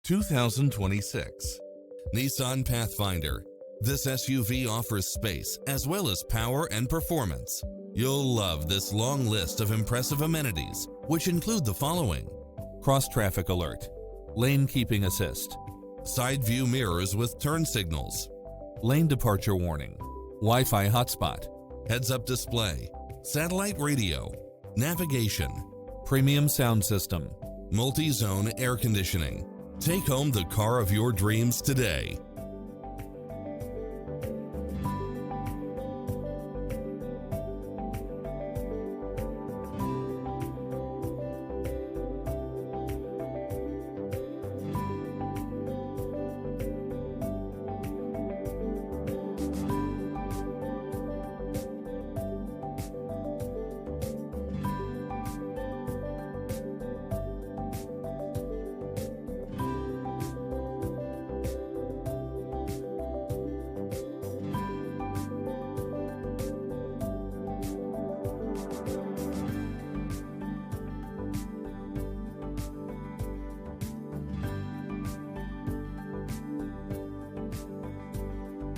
2026 Nissan Pathfinder. This SUV offers space as well as power and performance. You'll love this long list of impressive amenities, which include the following: cross-traffic alert, lane keeping assist, side view mirrors with turn signals, lane departure warning, Wi-Fi hotspot, heads-up display, satellite radio, navigation, premium sound system, multi-zone air conditioning. Take home the car of your dreams today.